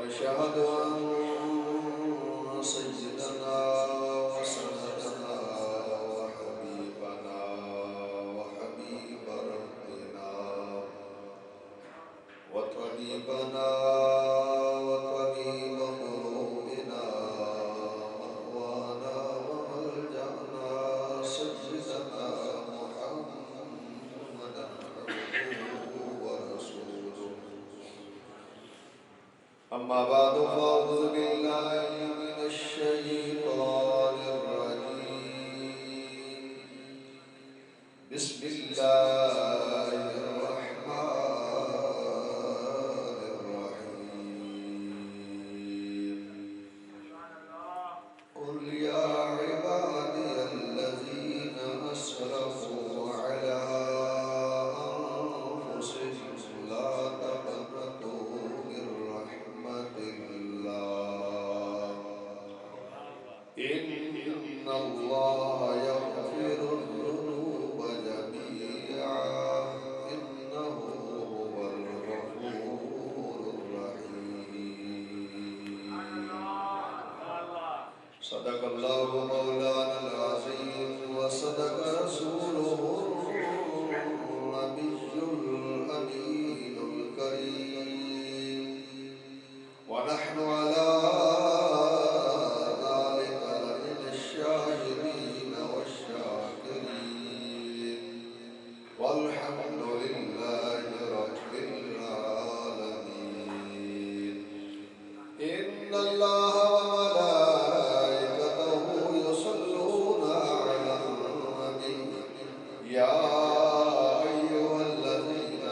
ونشهد أن سيدنا وسندنا وحبيبنا وحبيب ربنا وطبيبنا وطبيب قلوبنا مأوانا وملجأنا سيدنا محمدا عبده ورسوله. أما بعد فأعوذ بالله من الشيطان الرجيم. بسم الله الرحمن الرحيم. قل يا عبادي الذين أسرفوا على أنفسهم لا تقنطوا من رحمة الله إن الله يغفر الذنوب جميعا إنه هو الغفور الرحيم. صدق الله مولانا العظيم وصدق رسوله النبي الأمين الكريم ونحن على ذلك لمن الشاهدين والشاكرين والحمد لله رب العالمين. إن الله وملائكته يصلون على النبي يا أيها الذين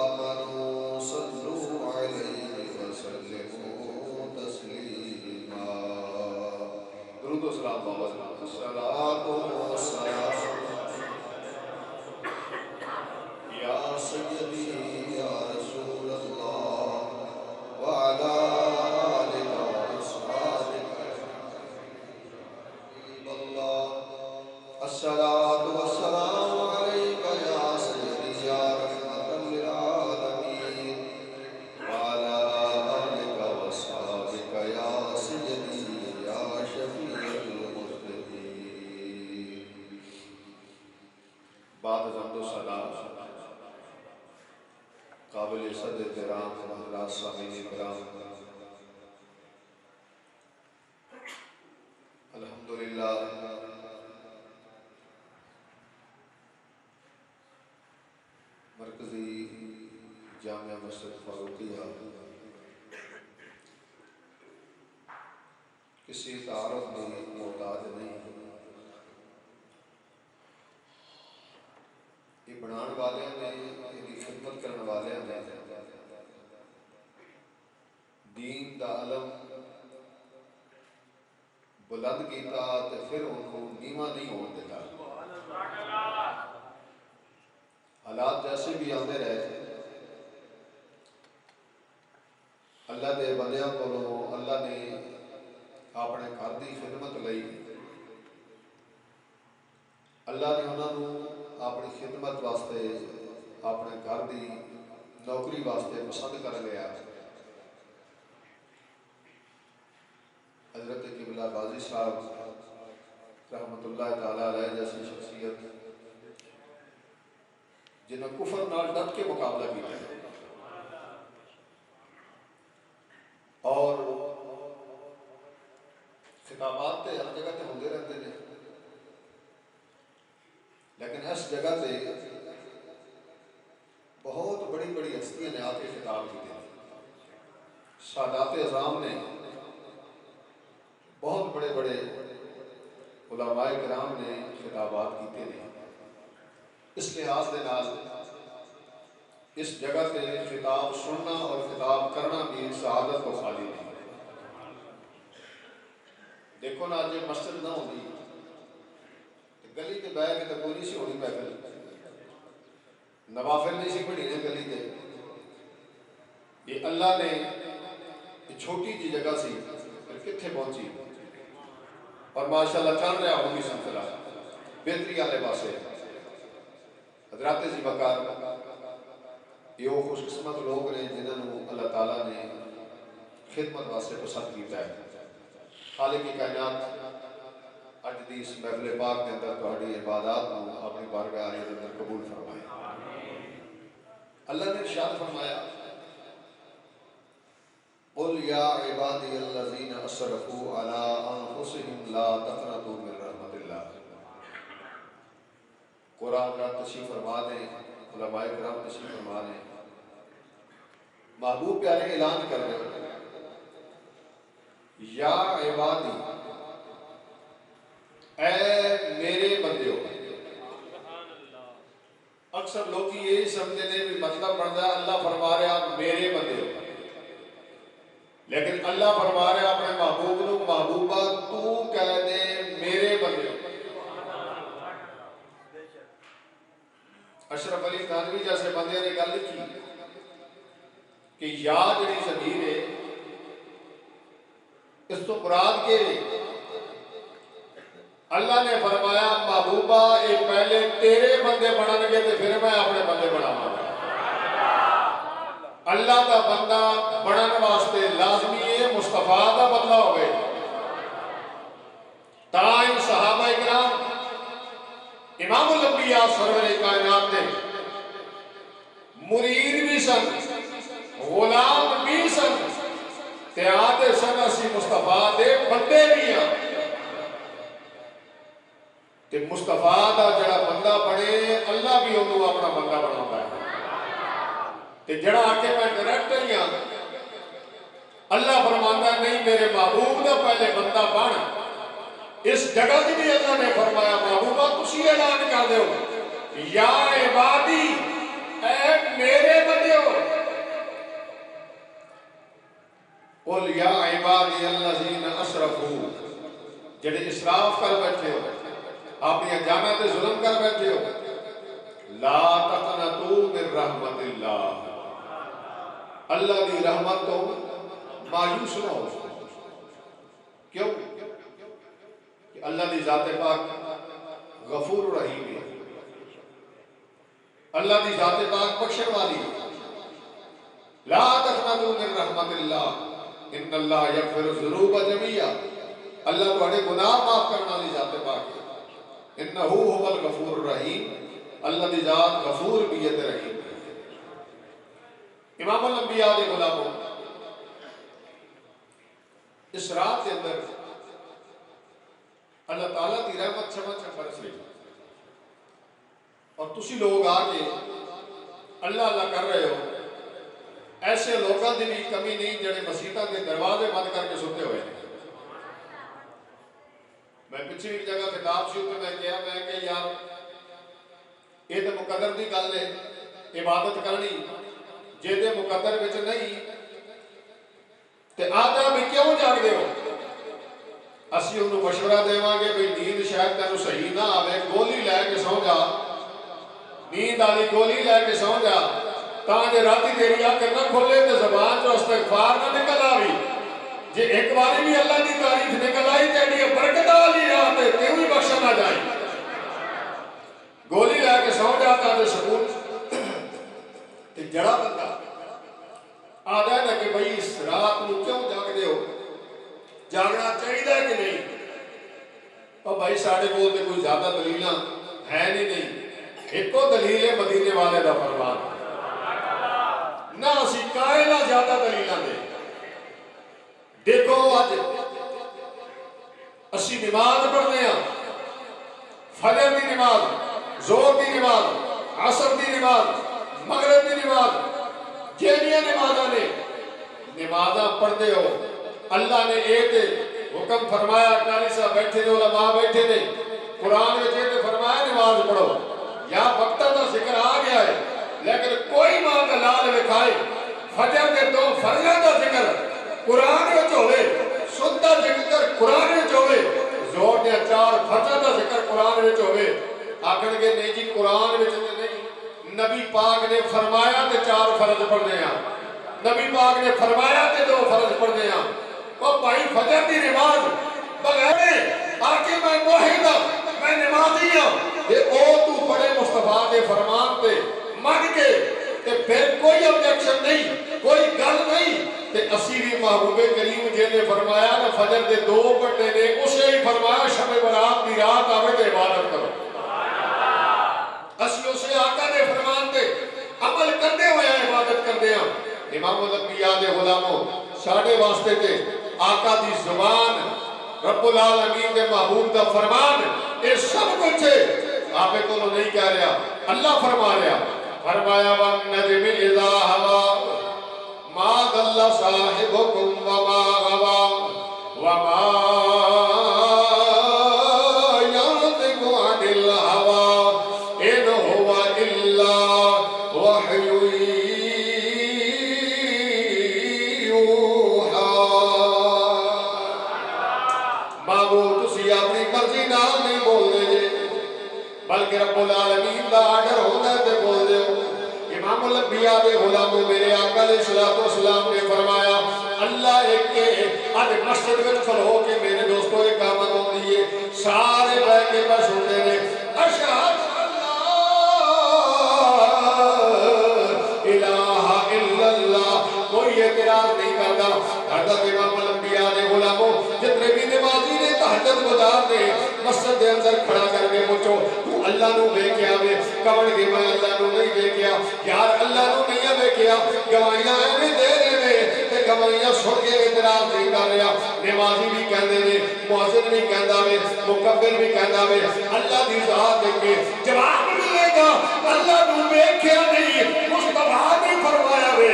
آمنوا صلوا عليه وسلموا تسليما. درود و سلام بابا. الصلاة والسلام يا سيدي يا رسول الله وعلى آلك وأصحابك حبيب الله. الصلاة والسلام عليك يا سيدي يا رحمة للعالمين وعلى آلك وأصحابك يا سيدي يا شفيع المذنبين. بعد حمد و ثنا قابل عزت احترام حضرات سامعین کرام، الحمدللہ مرکزی جامعہ مسجد فاروقیہ کسی تعارف میں محتاج نہیں. یہ بنان والے نے، یہ خدمت کرنے والے نے دین دا علم بلند کیتا تے پھر انہوں نیواں نہیں ہون دیتا. حالات جیسے بھی آتے رہے اللہ دے بندیاں کو اللہ نے اپنے گھر دی خدمت لئی اللہ نے انہوں نے اپنی خدمت واسطے اپنے گھر دی نوکری واسطے پسند کر لیا. حضرت قبلہ غازی صاحب رحمت اللہ تعالیٰ علیہ جیسی شخصیت جنہیں کفر نال ڈٹ کے مقابلہ کیا ہے اور خطابات تے ہر جگہ تے ہوندے رہتے ہیں، لیکن اس جگہ تے بہت بڑی بڑی ہستیاں نے آ کے خطاب کیتے ہیں. سادات اعظام نے بہت بڑے بڑے علماء کرام نے خطابات کیتے ہیں. اس لحاظ دے نال اس جگہ تے خطاب سننا اور خطاب کرنا بھی سعادت کو خالی نہیں. دیکھو نا آج مسجد نہ ہوگی گلی تے بہ کے تو کوئی نہیں سی ہونی محفل، نوافل نہیں سی پڑھی نے گلی تے. یہ اللہ نے چھوٹی جی جگہ سی کتنے پہنچی اور ماشاءاللہ چل رہا ہوگی سلسلہ بہتری والے پاسے. حضرات جی بکار یہ وہ خوش قسمت لوگ نے جنہوں اللہ تعالیٰ نے خدمت واسطے پسند کیتا ہے۔ خالق کائنات اج دی اس محفل پاک کے اندر تہاڈی عبادات کو اپنی بارگاہ کے اندر قبول فرمائے۔ اللہ نے ارشاد فرمایا قل یا عبادی الذین اسرفوا علی انفسهم لا تقنطوا من رحمت اللہ۔ قرآن کا تشریف فرما دیں، علماء کرام تشریف فرما دیں، محبوب پیارے اعلان کر رہے ہیں یا عبادی، اے میرے بندے ہو۔ اکثر لوگ یہی سمجھتے ہیں بھی مطلب بنتا ہے اللہ فرما رہے آپ میرے بندے ہو، لیکن اللہ فرما رہے اپنے محبوب نو محبوبہ تو کہہ دے میرے بندے ہو۔ اشرف علی تھانوی جیسے بندے نے گل لکھی کہ یا جڑی ضمیر ہے اس تو مراد کے اللہ نے فرمایا محبوبہ یہ پہلے تیرے بندے بنن گے تے پھر میں اپنے بندے بناواں گا۔ اللہ کا بندہ بنن واسطے لازمی ہے مصطفیٰ کا بندہ ہوئے۔ تائیں صحابہ کرام امام الانبیاء سرور کائنات نے مرید بھی سن، غلام بھی سن، تے آتے سن اسی مصطفیٰ دے بندے بھی ہیں۔ تے مصطفیٰ دا جڑا بندہ بنے اللہ بھی انہوں اپنا بندہ بناتا ہے۔ تے جڑا آکے میں ڈائریکٹر ہی ہاں، اللہ فرماتا ہے نہیں میرے محبوب دا پہلے بندہ بن۔ اس جگہ کی بھی اللہ نے فرمایا محبوبہ تسی اعلان کر دے ہو یا عبادی، اے میرے بندے ہو۔ قل یا عبادی الذین اسرفوا، جڑے اسراف کر بیٹھے ہو، اپنی جانہ تے ظلم کر بیٹھے ہو، لا تقنطوا من رحمت اللہ، اللہ دی رحمت تو مایوس نہ ہو۔ کیوں؟ کہ اللہ دی ذات پاک غفور رحیم ہے، اللہ دی ذات پاک بخشن والی ہے۔ لا تقنطوا من رحمت اللہ ان اللہ یغفر الذنوب جميعا، اللہ تہاڈے گناہ معاف کرنے والی ذات پاک ہے۔ انہ هو الغفور الرحیم، اللہ دی ذات غفور بھی ہے رحیم۔ امام الانبیاء دے غلاموں اس رات کے اندر اللہ تعالیٰ دی رحمت سمجھ برس رہی اور تسی لوگ آگے اللہ اللہ کر رہے ہو۔ ایسے لوگوں دی بھی کمی نہیں جڑے مسیطہ کے دروازے بند کر کے سوتے ہوئے ہیں۔ میں پچھلی ایک جگہ خطاب سی ہوتے میں کہا میں کہ یار یہ تو مقدر دی گل ہے، عبادت کرنی جے دے مقدر وچ نہیں تے آدھا بھی کیوں جاگ دے ہو۔ اسی انہوں مشورہ دے مانگے بھئی نیند شاید تینوں صحیح نہ آوے، گولی لے کے سو جا، نیند آلی گولی لے کے سو جا، تاں جے راتی تیری آنکھ نہ کھولے تے زبان جو استغفار نہ نکل آوی، جے ایک باری بھی اللہ دی تعریف نکل آئی تیری برکت آلی رات ہے تیوں بھی بخشا نہ جائیں۔ گولی لے کے سو جاتا تے سکون تے جڑا بندہ آدھا ہے نا کہ بھئی اس رات میں کیوں جاگ دے ہو، جاگنا چاہیے کہ نہیں؟ اور بھائی ساڑھے بولتے کوئی زیادہ دلیلہ ہے نہیں، ایک کو دلیل ہے مدینے والے دا فرمان، نہ اسی قائلہ زیادہ دلیلہ دے۔ دیکھو آج اسی نماز پڑھنے ہیں، فجر دی نماز، زور دی نماز، عصر دی نماز، مغرب دی نماز، جیڑیاں نمازاں نے نمازاں پڑھتے ہو۔ اللہ نے ایک حکم فرمایا، قاری صاحب بیٹھے نے، علماء بیٹھے نے، قرآن میں جیتے فرمایا نماز پڑھو، یا وقتہ دا ذکر آ گیا ہے لیکن کوئی ماں کا لال لکھائے فجر کے دو فرضوں دا ذکر قرآن میں ہوئے، سنتا ذکر قرآن میں ہوئے، زور دیا چار فرضوں دا ذکر قرآن میں ہوئے، آکھن کے نہیں جی قرآن میں نہیں، نبی پاک نے فرمایا تے چار فرض پڑھنے ہیں، نبی پاک نے فرمایا تے دو فرض پڑھنے ہیں۔ اور بھائی فجر دی نماز بغیر آکے میں موحد ہوں، میں نمازی ہوں، یہ او تو بڑے مصطفیٰ دے فرمان تے مان کے تے پھر کوئی objection نہیں، کوئی گل نہیں تے اسیری محبوب نے فرمایا کہ فجر دے 2 گھنٹے نے اسے ہی فرمایا شب برات دی رات آوے تے عبادت کرو اسی اسے آقا دے فرمان دے عمل کرتے ہوئے عبادت کرتے ہیں امام الانبیاء دے غلاموں ساڑھے واسطے تے آقا دی زبان رب العالمین دے محبوب دا فرمان یہ سب کچھ ہے آپ کو نہیں کہہ رہا اللہ فرما رہا فرمایا وَالنَّجْمِ إِذَا هَوَى مَا ضَلَّ صَاحِبُكُمْ وَمَا غَوَى وَمَا يَنطِقُ عَنِ الْهَوَى إِنْ هُوَ إِلَّا وَحْيٌ يُوحَى معبود تسی اپنی مرضی نال نہیں بول دے بلکہ رب العالمین دا آرڈر ہوتا ہے تے بول دے امام الانبیاء دے غلاموں میرے آقا علیہ السلام نے فرمایا اللہ ایک کے آج مسجد میں کھلو کے میرے دوستوں ایک آمد ہو دیئے سارے بے کے بس ہوتے ہیں اشہد الہ الا اللہ کوئی اعتراض نہیں کرتا حضرت امام الانبیاء دے غلاموں جتنے بھی نمازی نے تہجد گزار دے مسجد دے اندر کھڑا کر کے پوچھو تو اللہ نو بے کیا وے کون کہ میں اللہ نو نہیں بے کیا یار اللہ نو نہیں بے کیا گواہیاں ایویں دے رہے نے تے گواہیاں سن کے اعتراض نہیں کر رہا نمازی بھی کہندے نے مؤذن بھی کہندا وے مکبر بھی کہندا وے اللہ دی ذات دے کے جواب ملے گا اللہ نو بے کیا نہیں مصطفیٰ نے فرمایا وے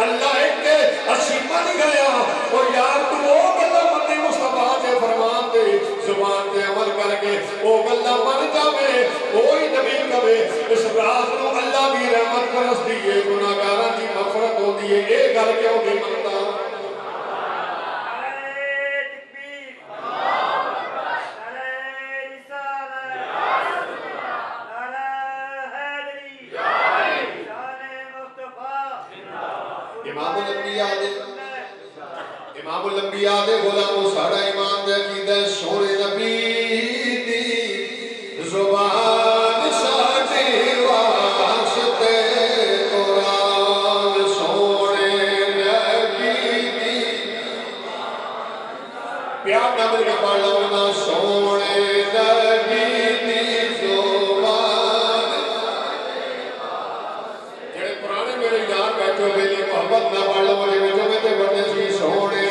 اللہ ایک کے اسی من گیا اور یار تو وہ گلا مندی مصطفیٰ کے فرمان دے زبان تے عمل کر کے وہ گلا من جاوے وہی نبی کبے اس راز نو اللہ بھی رحمت برس دیئے گناہگاراں دی مغفرت ہو دیئے اے گل کیوں نہیں منتا امام الانبیاء دے غلاموں ساڑھا ایمان دے عقیدہ سونے نبی دی زبان ساڑھے واسطے قرآن سونے نبی دی پیار نبی کے پڑھ لونا سونے نبی دی زبان جڑے پرانے میرے یار بیٹھو بیلی محبت نہ پڑھ لو مجھے جو میں تے بڑھنے سی سونے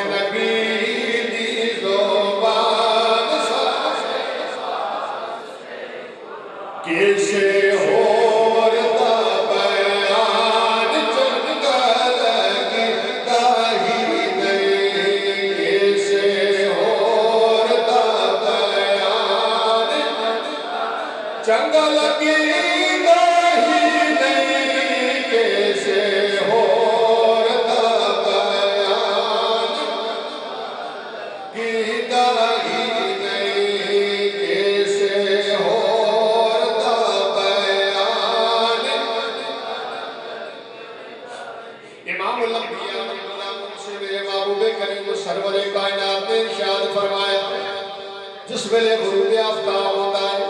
کیسے ہور دا بیان چنگا لگتا ہی نہیں کیسے ہور دا بیان چنگا لگتا ہی نہیں کیسے ہور دا بیان گیتا ہی نہیں کیسے ہور امام الانبیاء سے میرے محبوب کریم سرور کائنات نے ارشاد فرمایا جس ویلے غروب آفتاب ہوتا ہے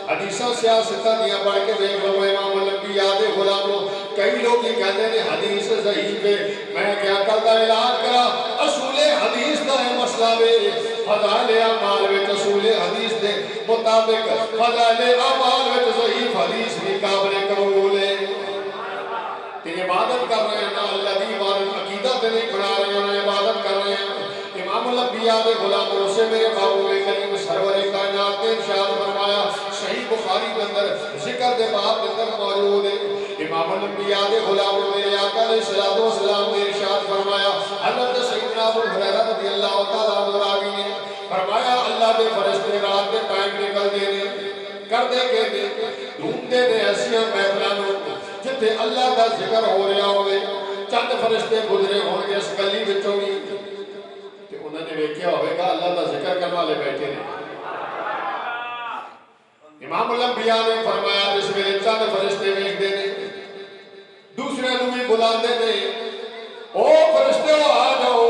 حدیثاں سیاستاں دیاں پڑھ کے دیکھ لو امام الانبیاء دے غلاموں کئی لوگ یہ کہتے ہیں حدیث ضعیف ہے میں کیا کرتا علاج کرا اصول حدیث دا ہے مسئلہ وے فضائل اعمال وچ اصول حدیث دے مطابق فضائل اعمال وچ ضعیف حدیث بھی قابل قبول ہے کہ عبادت کر رہے ہیں نا اللہ دی عبادت عقیدہ تے نہیں بنا رہے ہیں عبادت کر رہے ہیں امام الانبیاء دے غلاموں سے میرے محبوب کریم سرور کائنات نے ارشاد فرمایا صحیح بخاری کے اندر ذکر دے باب کے اندر موجود ہے امام الانبیاء دے غلاموں میرے آقا علیہ السلام نے ارشاد فرمایا حضرت سیدنا ابو ہریرہ رضی اللہ تعالیٰ عنہ راوی نے فرمایا اللہ دے فرشتے رات دے ٹائم نکل دے نے کر دے کے دے ڈھونڈتے نے ایسیاں محفلوں جتے اللہ کا ذکر ہو رہا ہوئے چند فرشتے گزرے ہوں گے اس گلی بچوں بھی کہ انہوں نے ویکھیا ہوئے گا اللہ کا ذکر کرنے والے بیٹھے نے امام الانبیاء نے فرمایا جس میں چند فرشتے ویکھ دے نے دوسرے نو بھی بلاندے نے او فرشتے ہو آ جاؤ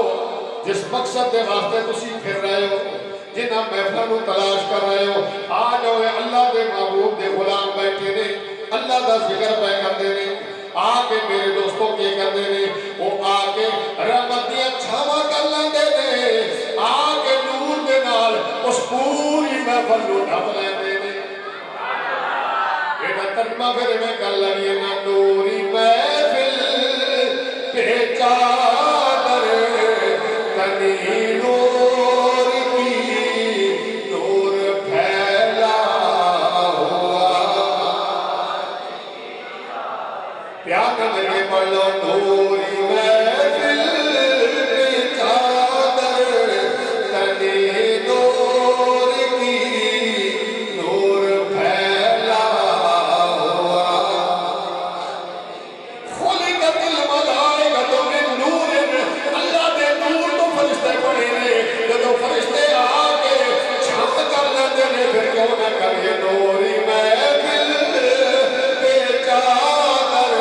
جس مقصد دے واسطے تسی پھر رہے ہو جنہاں محفلوں تلاش کر رہے ہو آ جاؤ اللہ دے محبوب دے غلام بیٹھے نے اللہ دا ذکر پہ کر دے نے آکے میرے دوستوں کے کر دے نے وہ آ کے رحمت دیا چھاواں کر لیندے نے آ کے نور دے نال اس پوری محفل نوں ڈھک لیندے نے یہ ترجمہ پھر میں کر لگی نا نوری محفل پہ چادر تنی نور کی نور پھیلا ہوا پیار میرے پڑھ لو نوری محفل پہ چادر تنی نور کی نور پھیلا ہوا خلقت الملائکۃ من نور اللہ دے نور تو فرشتے پڑے نے جدو فرشتے آ کے چھت کر لیندے نے پھر کیوں نہ کریے نوری محفل پہ چادر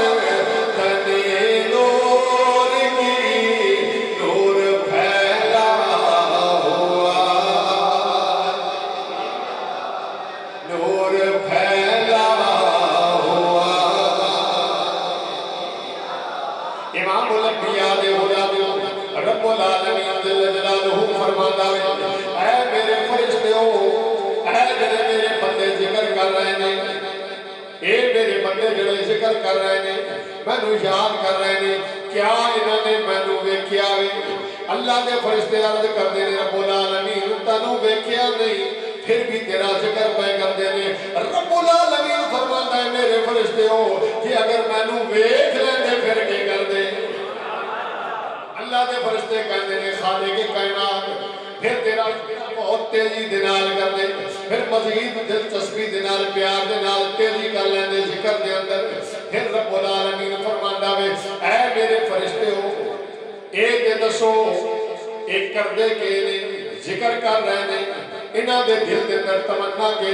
تنی نور کی نور پھیلا ہوا نور پھیلا ہوا امام الانبیاء دے غلام رب العالمین جل جلالہ فرماتا ہے اے میرے فرشتوں اے جڑے میرے بندے ذکر کر رہے ہیں اے میرے بندے جڑے ذکر کر رہے ہیں مینوں یاد کر رہے ہیں کیا انہوں نے مینوں ویکھیا وے اللہ دے فرشتے عرض کردے نے رب العالمین تانوں ویکھیا نہیں پھر بھی تیرا ذکر پہ کردے نے رب العالمین فرماتا ہے میرے فرشتوں کہ اگر مینوں ویکھ لیندے پھر کی کردے اللہ دے فرشتے کہندے نے خالق کائنات پھر تیرا بہت تیزی دنال کر دے پھر مزید دلچسپی دنال پیار دنال تیزی کر لیندے ذکر دے اندر پھر رب العالمین فرماندا وے اے میرے فرشتے ہو اے تے دسو ایک کردے کے نے ذکر کر رہے نے انہاں دے دل دے اندر تمنا کے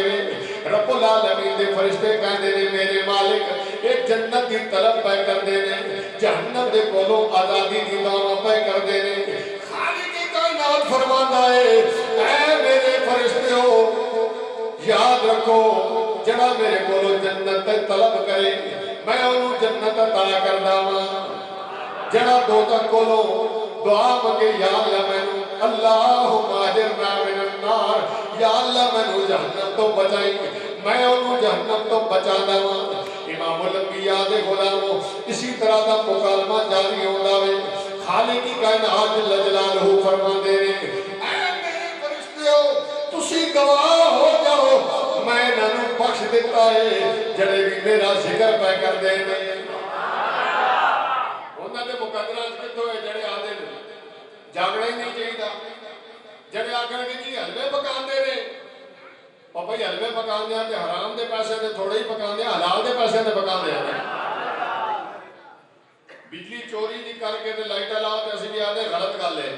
رب العالمین دے فرشتے کہندے نے میرے مالک ایک جنت دی طلب پہ کر دے نے جہنم دے کولوں آزادی دی دعویٰ پہ کر دے نے خالق کائنات فرماندا ہے اے میرے فرشتے ہو یاد رکھو جڑا میرے کولوں جنت تے طلب کرے میں انہوں جنت عطا کردا ہاں جڑا دوزخ کولوں دعا منگے یا اللہ مینوں اللہم اجرنا من النار یا اللہ مینوں جہنم تو بچائی میں انہوں جہنم تو بچا داں امام الانبیاء دے غلاموں اسی طرح دا مکالمہ جاری ہوندا وے خالق کائنات جل جلالہ فرماندے نے اے میرے فرشتیو تسی گواہ ہو جاؤ میں انہاں نوں بخش دیتا ہے جڑے بھی میرا ذکر پہ کر دے نے انہاں دے مقدرات کتھوں ہے جڑے آدے نے جاگنا ہی نہیں چاہیے جڑے آکھن گے جی حلوے پکاندے نے اور بھئی حلوے پکاندے ہیں تے حرام دے پیسے تے تھوڑے ہی پکاندے ہیں حلال دے پیسے تے پکاندے ہیں بجلی چوری دی کر کے تے لائٹاں لاؤ تے اسی بھی آدھے غلط گل ہے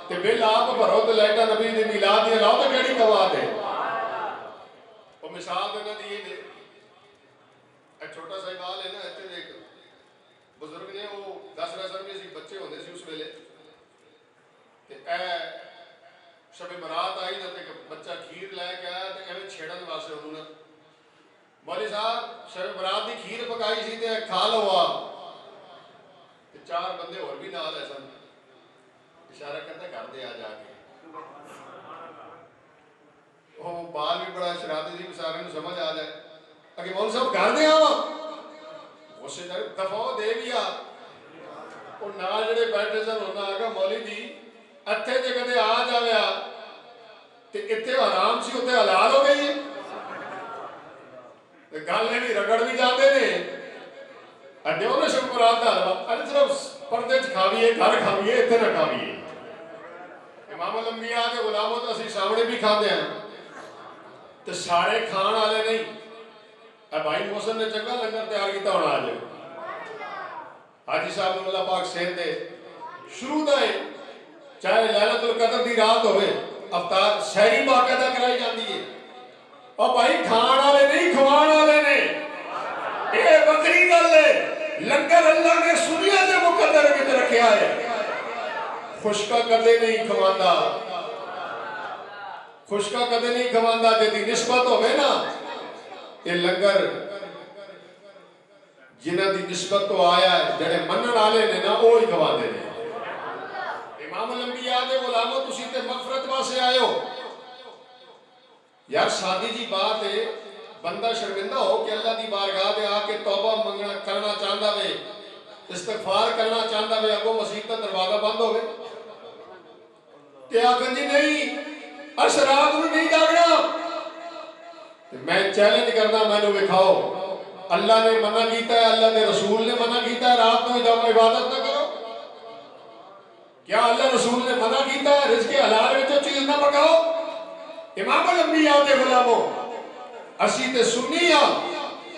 تے بل آپ بھرو تے لائٹاں نبی دی میلاد دی لاؤ تے کیڑی گواہ ہے وہ مثال دینا دی دے ایک چھوٹا سا بال ہے نا ایتھے دے بزرگ نے وہ 10 رسل میں سی بچے ہوندے سی اس ویلے تے اے شب برات آئی تے بچہ کھیر لے کے آیا تے ایویں چھیڑن واسطے انہوں نے مولوی صاحب شب برات دی کھیر پکائی سی تے کھا لو آ تے 4 بندے اور بھی نال ہے سن اشارہ کرتا گھر دے آ جا کے وہ بال بھی بڑا شرارتی سی سارے نوں سمجھ آ جائے کہ مولوی صاحب گھر دے آ غصے نال دفعہ دے گیا وہ نال جڑے بیٹھے سن انہاں آکھیا مولوی جی اتھے جے کدے آ جاویا تے اتھے حرام سی اتھے حلال ہو گئی تے گل نے بھی رگڑ بھی جاندے نے اڈے انہاں شب برات دا حلوا اج صرف پردے چ کھاویے گھر کھاویے اتھے نہ کھاویے امام الانبیاء دے غلاموں تو اسی سامنے بھی کھاندے ہیں تے سارے کھان والے نہیں اے بھائی محسن نے چنگا لنگر تیار کیتا ہونا آج حاجی صاحب اللہ پاک صحت دے شروع دا ہے چاہے لیلۃ القدر دی رات ہوئے افطار سحری باقاعدہ کرائی جاندی ہے اور بھائی کھان والے نہیں کھوان والے نے یہ بکری گل ہے لنگر اللہ نے سنیا دے مقدر وچ رکھیا ہے خشکا کدے نہیں کھواندا خشکا کدے نہیں کھواندا جے دی نسبت ہوے نا یہ لنگر جنہ دی نسبت تو آیا ہے جڑے منن والے نے نا وہی گواندے نے امام الانبیاء دے غلاموں تسی تے مغفرت واسطے آئے ہو یار سادی جی بات ہے بندہ شرمندہ ہو کہ اللہ دی بارگاہ دے آ کے توبہ منگنا کرنا چاہتا وے استغفار کرنا چاہتا وے اگوں مسیح دا دروازہ بند ہوئے تے آخر جی نہیں اشرات نو نہیں جاگنا میں چیلنج کرنا میں نے دکھاؤ اللہ نے منع کیتا ہے اللہ کے رسول نے منع کیتا ہے رات کو جب عبادت نہ کرو کیا اللہ رسول نے منع کیتا ہے رزق حلال وچ چیز نہ پکاؤ امام الانبیاء دے غلاموں اسی تے سنی ہاں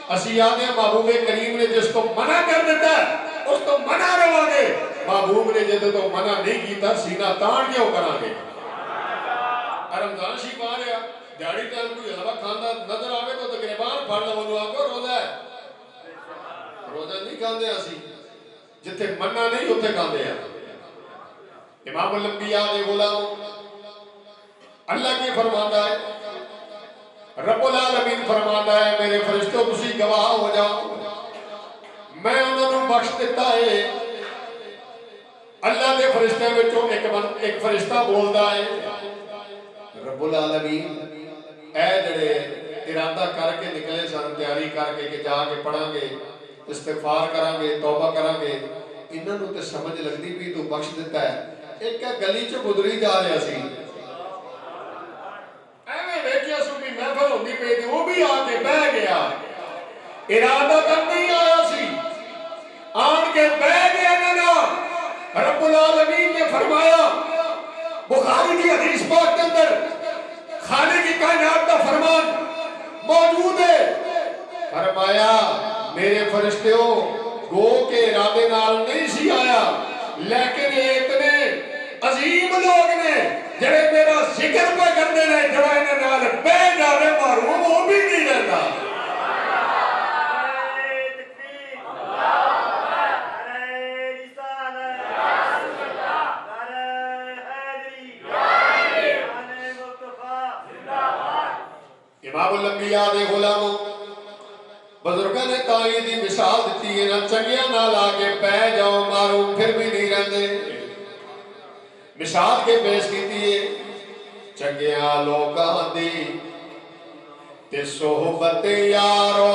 اسی یاد ہیں محبوب کریم نے جس کو منع کر دیتا ہے اس تو منع رہا گے محبوب نے جس تو منع نہیں کیتا سینہ تان کیوں کرا گے رمضان شریف آ رہا دیہڑی ٹائم کوئی حلوہ کھانا نظر آوے تو تقریباً پڑھ لو انہوں آگو روزہ ہے روزہ نہیں کھاندے اسی جتھے منع نہیں اتھے کھاندے ہیں امام الانبیاء دے غلام اللہ کی فرماتا ہے رب العالمین فرماتا ہے میرے فرشتوں تسی گواہ ہو جاؤ میں انہوں نے بخش دیتا ہے اللہ دے فرشتے وچوں ایک فرشتہ بولدا ہے رب العالمین اے جڑے ارادہ کر کے نکلے سن تیاری کر کے کہ جا کے پڑھاں گے استغفار کریں گے توبہ کریں گے انہاں نوں تے سمجھ لگدی بھی تو بخش دیتا ہے ایک گلی چ گزری جا رہا سی ایویں ویکھیا سو بھی محفل ہوندی پئی تے وہ بھی آ کے بیٹھ گیا ارادہ کر نہیں آیا سی آن کے بیٹھ گیا نا رب العالمین نے فرمایا بخاری کی حدیث پاک کے اندر خالق کی کائنات کا فرمان موجود ہے فرمایا میرے فرشتوں گو کے ارادے نال نہیں سی آیا لیکن یہ اتنے عظیم لوگ نے جڑے میرا ذکر پہ کرتے رہے جڑا انہیں نال بے جانے محروم وہ بھی نہیں رہتا امام الانبیاء دے غلاموں بزرگاں نے تائیدی مثال دیتی ہے نا چنگیاں نال آگے پہ جاؤ مارو پھر بھی نہیں رہتے مثال کے پیش کیتی ہے چنگیاں لوگاں دی تے صحبت یارو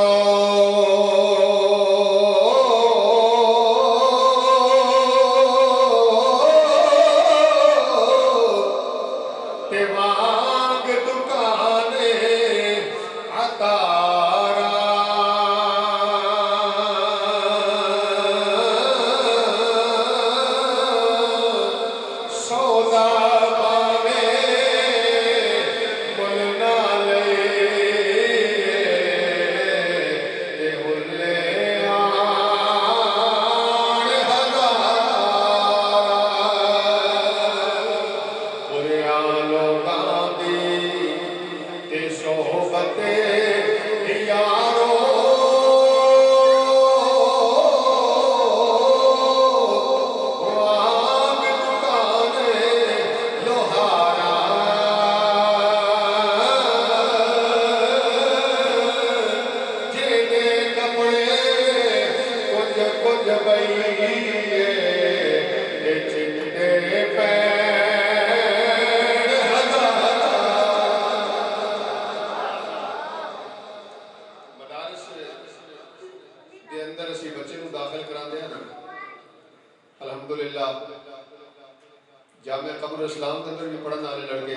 جامعہ قبر اسلام کے اندر بھی پڑھنے والے لڑکے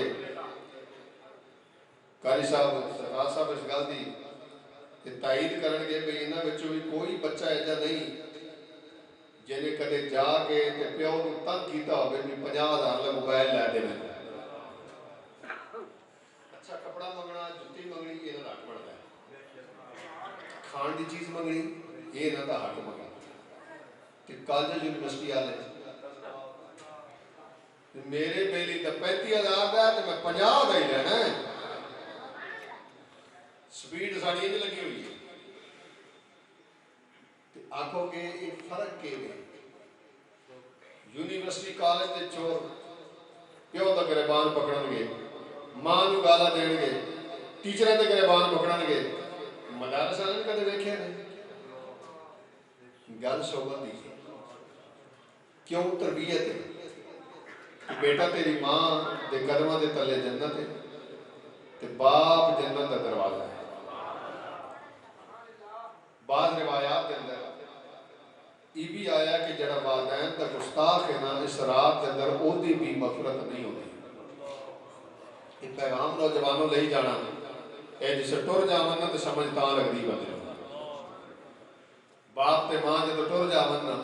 قاری صاحب سرفراز صاحب اس گل کی تائید کرن گے کہ انہاں وچوں بھی کوئی بچہ ایسا نہیں جنہیں کدے جا کے تے پیو نوں تنگ کیتا ہوے بھی 50,000 دا موبائل لے دے اچھا کپڑا منگنا جُتی منگنی یہ نہ حق بنتا ہے کھان دی چیز منگنی یہ نہ دا حق بنتا کہ کالج یونیورسٹی والے میرے بیلی تو 35,000 دا ہے تو میں 50 دا ہی لینا ہے سپیڈ ساڑی انج لگی ہوئی ہے آنکھوں کے ایک فرق کے لئے یونیورسٹی کالج دے چور پیو دا گریبان پکڑن گے ماں نو گالا دین گے ٹیچریں دے گریبان پکڑن گے مدارس آنے کدے دیکھے نہیں گل شوبت دی کیوں تربیت ہے کہ بیٹا تیری ماں دے قدماں دے تلے جنت ہے تے باپ جنت دا دروازہ ہے. بعض روایات کے اندر یہ بھی آیا کہ جڑا والدین دا گستاخ ہے نا اس رات کے اندر او دی بھی مغفرت نہیں ہوتی. یہ پیغام نوجوانوں لے جانا اے جسے ٹر جاون نا تے سمجھ تاں لگدی بندے باپ تے ماں جب ٹر جاون نا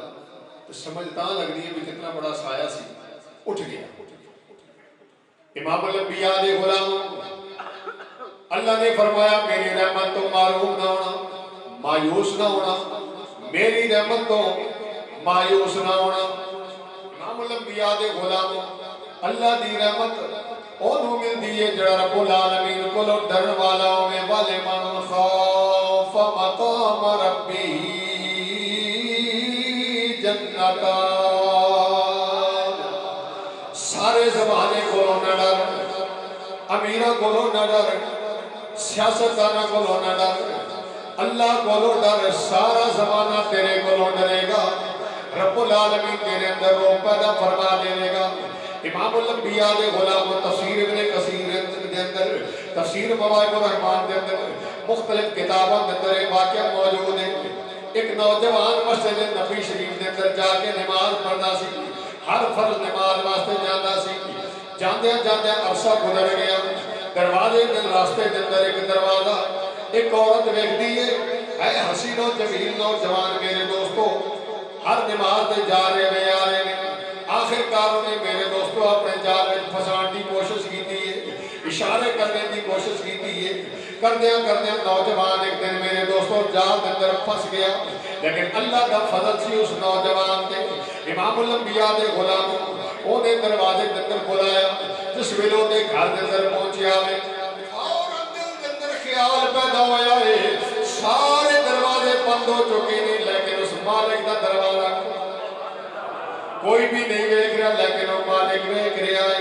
تے سمجھ تاں لگدی ہے بھی کتنا بڑا سایہ سی اٹھ گیا. امام الانبیاء دے غلام اللہ نے فرمایا میری رحمت تو محروم نہ ہونا مایوس نہ ہونا میری رحمت تو مایوس نہ ہونا. امام الانبیاء دے غلام اللہ دی رحمت اونوں ملدی ہے جڑا رب العالمین کولوں ڈرن والا ہوے والے من خوف مقام ربی جنتان. سارے زمانے کولوں نہ ڈر امیراں کولوں نہ ڈر سیاستداناں کولوں نہ ڈر اللہ کولوں ڈر. سارا زمانہ تیرے کولوں ڈرے گا. رب العالمین تیرے اندر روح پیدا فرما دے گا. امام الانبیاء دے غلام تفسیر ابن کثیر دے اندر تفسیر مواہب الرحمان دے اندر مختلف کتاباں دے اندر واقعہ موجود ہے. ایک نوجوان مسجد نبی شریف دے اندر جا کے نماز پڑھنا سی. ہر فرض نماز واسطے جاندا سی. جاندے جاندے عرصہ گزر گیا. دروازے دے راستے دے اندر ایک دروازہ ایک عورت ویکھدی ہے اے حسین و جمیل نوجوان میرے دوستو ہر نماز دے جا رہے وے آ رہے نے. آخر کار نے میرے دوستو اپنے جال میں پھسان کی کوشش کی ہے اشارے کرنے کی کوشش کی ہے. کردیاں نوجوان ایک دن میرے دوستو جال کے اندر پھنس گیا. لیکن اللہ کا فضل سی اس نوجوان کے. امام الانبیاء دے غلام اونے دروازے کے اندر بلایا. جس ویلے دے گھر کے اندر پہنچیا میں اور دل کے اندر خیال پیدا ہوا ہے سارے دروازے بند ہو چکے ہیں لیکن اس مالک کا دروازہ کوئی بھی نہیں دیکھ رہا لیکن وہ مالک دیکھ رہا ہے.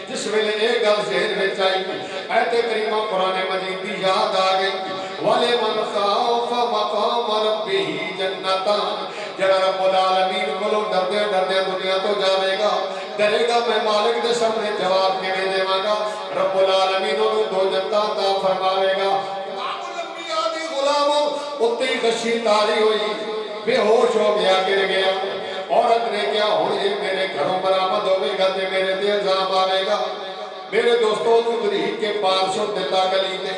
جس ویلے ایک گل ذہن میں آئی ایت کریمہ قرآن مجید کی یاد آ گئی وَلِمَنْ خَافَ مَقَامَ رَبِّهِ جَنَّتَانِ. جڑا رب العالمین کو ڈردے ڈردے دنیا تو جاوے گا ڈرے گا میں مالک دے سامنے جواب کیویں دیواں گا. رب العالمین انہوں دو جنتاں عطا فرماوے گا. امام الانبیاء دے غلاموں اُتے ہی غشی تاری ہوئی بے ہوش ہو گیا گر گیا. عورت نے کیا ہوں یہ میرے گھروں برآمد ہوئے گا تے میرے تے الزام آوے گا. میرے دوستوں نو دریق کے پار چھوڑ دیتا گلی تے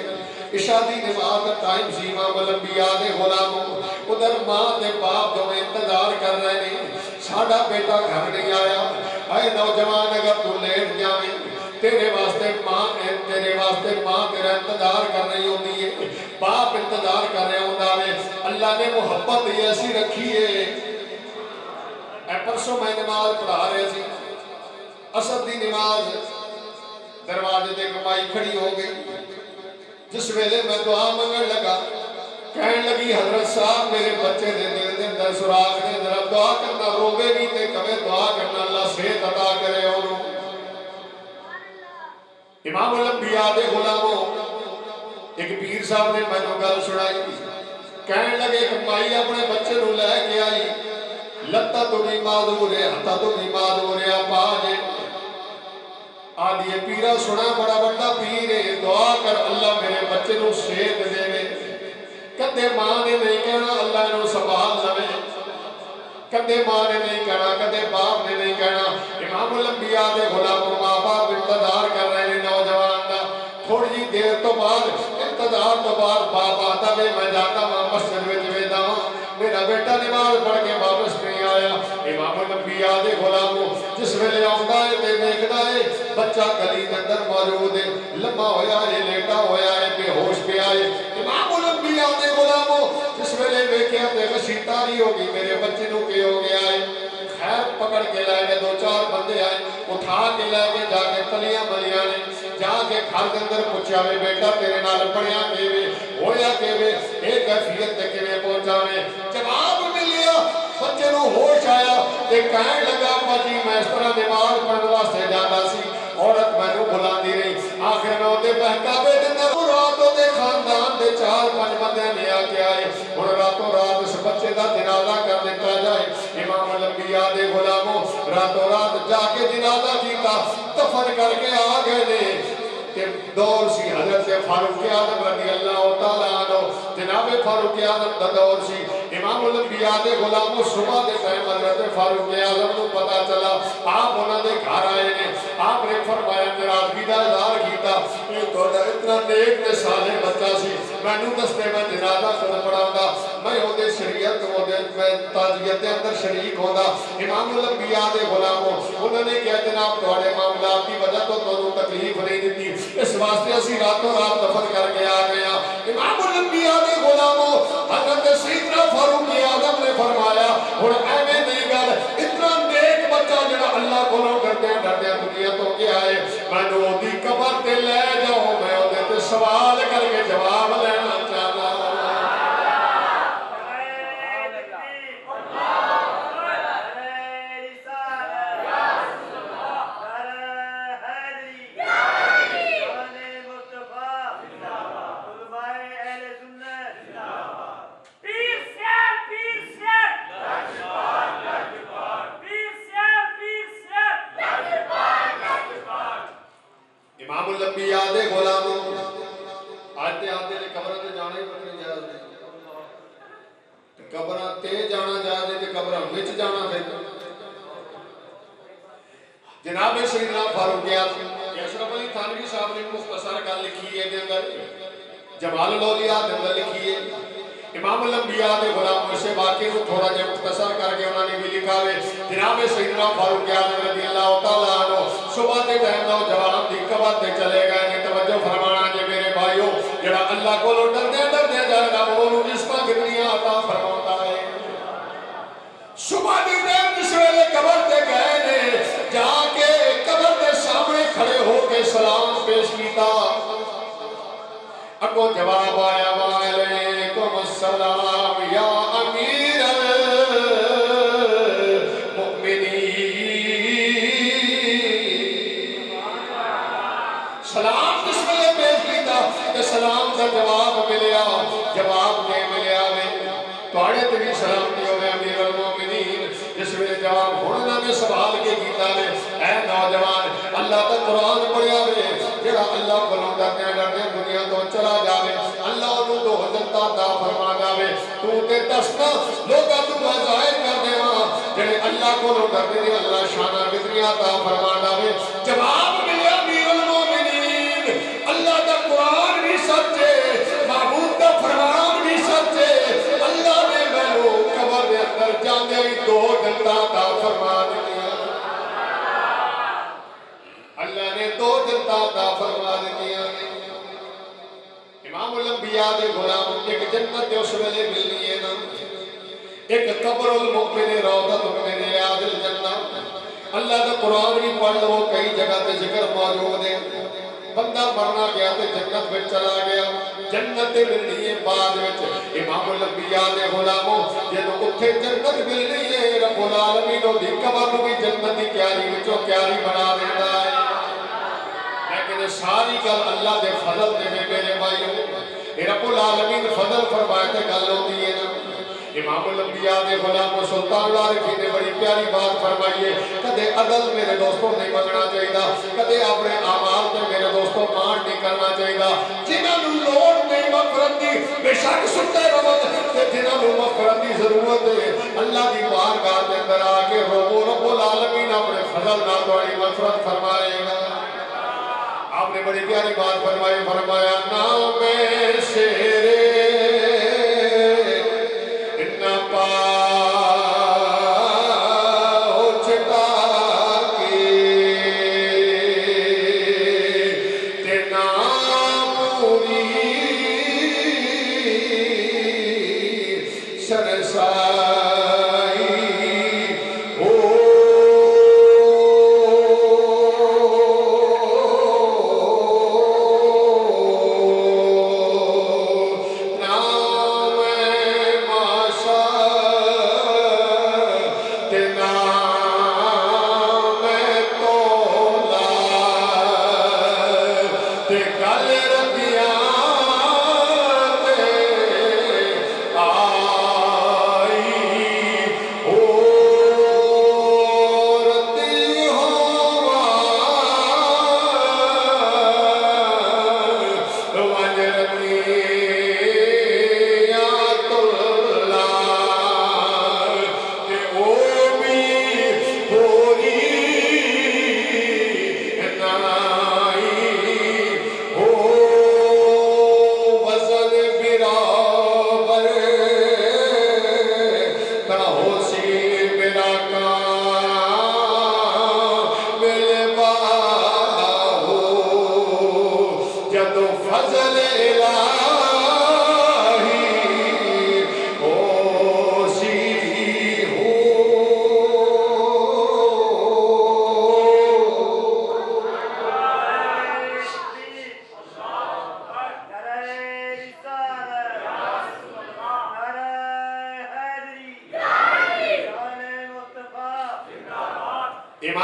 عشاء دی نماز کا ٹائم سی. امام الانبیاء دے غلاموں ادھر ماں تے باپ دونوں انتظار کر رہے ہیں ساڈا بیٹا گھر نہیں آیا. اے نوجوان اگر تو لیٹ جاویں تیرے واسطے ماں تیرا انتظار کر رہی ہوتی ہے باپ انتظار کر رہے ہوندا ہے. اللہ نے محبت ایسی رکھی ہے. اے پرسوں میں نماز پڑھا رہے سی عصر دی نماز دروازے تے کمائی کھڑی ہو گئی. جس ویلے میں دعا منگن لگا کہنے لگی حضرت صاحب میرے بچے دے دل دے اندر سراغ نے ذرا دعا کرنا روبے بھی تے کبھی دعا کرنا اللہ صحت عطا کرے. اور امام الانبیاء دے غلاموں ایک پیر صاحب نے میں گل سنائی کہنے لگے کہ مائی اپنے بچے نو لے کے آئی لتا تو نہیں معذور ہے ہتھا تو نہیں معذور ہے آپ آجے آدھیے پیرا سنا بڑا بڑا پیر ہے دعا کر اللہ میرے بچے نو صحت دے وے. کدے ماں نے نہیں کہنا اللہ نو سنبھال لوے کدے ماں نے نہیں کہنا کدے باپ نے نہیں کہنا. امام الانبیاء دے غلاموں ماں باپ انتظار کر رہے ہیں نوجوان دا. تھوڑی جی دیر تو بعد انتظار تو بعد باپ آتا ہے میں جاتا ہوں مسجد وچ ویدا ہوں میرا بیٹا نماز پڑھ کے واپس نہیں آیا. امام الانبیاء دے غلاموں جس ویلے آوندا ہے تے ویکھدا ہے بچہ گلی دے اندر موجود ہے لمبا ہویا ہے لیٹا ہویا ہے بے ہوش پیا ہے. امام الانبیاء دے غلاموں جس ویلے ویکھیا تے غشی تاری ہو گئی میرے بچے نو کی ہو گیا ہے. خیر پکڑ کے لائے گئے دو چار بندے آئے اٹھا کے لائے گئے جا کے تلیاں ملیاں نے جا کے گھر کے اندر پوچھا وے بیٹا تیرے نال پڑھیا کیویں ہویا کیویں ایک کیفیت تے کیویں پہنچاویں. جواب ملیا بچے نو ہوش آیا تے کہنے لگا باجی میں اس طرح نماز پڑھن واسطے جانا سی عورت مینوں بلاندی رہی آخر میں اودے بہکاوے دے اندر راتوں دے خاندان دے 4-5 بندے نے آ کے آئے ہن راتوں رات اس بچے دا جنازہ کر دتا راتوں رات جا کے جنازہ کیتا دفن کر کے آ گئے نے دور سی حضرت فاروق اعظم رضی اللہ تعالیٰ عنہ جناب فاروق اعظم دا دور سی امام الانبیاء دے غلام صبح دے ٹائم حضرت فاروق اعظم کو پتا چلا آپ انہاں دے گھر آئے نے آپ نے فرمایا ناراضگی دا اظہار کیتا تو اتنا نیک تے صالح بچہ سی مینوں دستے میں جنازہ خود پڑھاوندا میں اودے شریعت اودے میں تعزیت دے اندر شریک ہوندا امام الانبیاء دے غلاموں انہوں نے کہا جناب تواڈے معاملات دی وجہ تو تانوں تکلیف نہیں دتی اس واسطے اسی راتوں رات دفن کر کے آ گئے ہیں امام الانبیاء دے غلاموں حضرت سیدنا فاروق اعظم نے فرمایا ہن ایویں نہیں گل اتنا نیک بچہ جڑا اللہ کولوں ڈردے ڈردے دنیا تو گیا ہے مینوں اودی قبر تے لے جاؤ میں اودے تے سوال کر کے جواب لینا چاہنا امام الانبیاء دے غلاموں آتے آتے نے قبرہ تے جانا ہی پتنے جائز نہیں قبرہ تے جانا جائز نہیں تے قبرہ وچ جانا پھر جناب سیدنا فاروق اعظم اشرف علی تھانوی صاحب نے مختصر گل لکھی ہے دے اندر جمال الاولیاء دے اندر لکھی ہے امام الانبیاء دے غلاموں سے واقعے کو تھوڑا جہا مختصر کر کے انہوں نے بھی لکھا ہے جناب سیدنا فاروق اعظم رضی اللہ تعالیٰ عنہ صبح دے ٹائم نوجوان دی قبر تے چلے گئے نے توجہ فرمانا جے میرے بھائیو جڑا اللہ کو ڈردے ڈردے جائے گا وہ رزقاں کتنیاں عطا فرماتا ہے صبح دی ٹائم جس ویلے قبر تے گئے نے جا کے قبر دے سامنے کھڑے ہو کے سلام پیش کیتا اگوں جواب آیا وعلیکم السلام یا امیر المؤمنین سلام کس ملے پیش کیتا کہ سلام کا جواب ملیا جواب نہیں ملیا توڑے تیری سلام دیو میں امیر المؤمنین جس میں جواب ہونا میں سوال کے کیتا ہے اے نوجوان اللہ کا قرآن پڑھیا ہے جڑا اللہ کو ڈرتے ڈرتے دنیا تو چلا جاوے اللہ انہوں تو حضرت عطا فرما جاوے تو تے دسنا لوگا تو ظاہر کر دے جڑے اللہ کو ڈرتے ہیں اللہ شانہ کتنی عطا فرما جاوے جواب ملیا امیر المؤمنین اللہ کا قرآن بھی سچ ہے محبوب کا فرمان بھی سچ ہے اللہ نے مینوں قبر دے اندر جاندے ہی دو جنتاں عطا فرما دیا اللہ نے دو جنتاں عطا فرما دیا امام الانبیاء دے غلام ایک جنت اس ویلے ملنی ہے نا ایک قبر المؤمن روضۃ من ریاض الجنہ اللہ کا قرآن بھی پڑھ لو کئی جگہ تے ذکر موجود ہے بندہ مرنا گیا تے جنت میں چلا گیا جنت ملنی ہے بعد وچ امام الانبیاء دے غلاموں جدوں اوتھے جنت ملنی ہے رب العالمین دی قبر نوں بھی جنت دی کیاری وچوں کیاری بنا دیندا ہے لیکن ساری گل اللہ دے فضل دے میرے بھائیو رب العالمین فضل فرمائے تے گل ہوندی ہے نا امام الانبیاء دے غلام سلطان العارفین نے بڑی پیاری بات فرمائی ہے کدے عدل میرے دوستوں نہیں منگنا چاہیے کدے اپنے اعمال تے میرے دوستوں مان نہیں کرنا چاہیے جنہاں نوں لوڑ نہیں مغفرت دی بے شک ستے رہو تے جنہاں نوں مغفرت دی ضرورت ہے اللہ دی بارگاہ دے اندر آ کے رو رب العالمین اپنے فضل نال تہاڈی مغفرت فرمائے گا آپ نے بڑی پیاری بات فرمائی فرمایا نام شیرے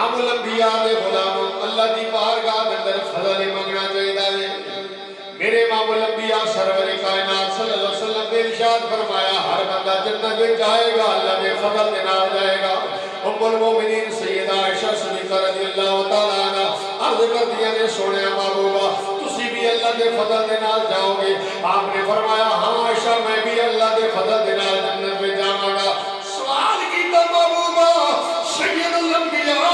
امام الانبیاء دے غلاموں اللہ دی بارگاہ دے اندر فضل منگنا چاہیے میرے امام الانبیاء سرور کائنات صلی اللہ علیہ وسلم نے ارشاد فرمایا ہر بندہ جنت میں جائے گا اللہ دے فضل دے نال جائے گا ام المومنین سیدہ عائشہ صدیقہ رضی اللہ تعالی عنہ عرض کر دیا نے سونے محبوبہ تسی بھی اللہ دے فضل دے نال جاؤ گے آپ نے فرمایا ہاں عائشہ میں بھی اللہ دے فضل دے نال جنت میں جاواں گا سوال کیتا محبوبہ سید الانبیاء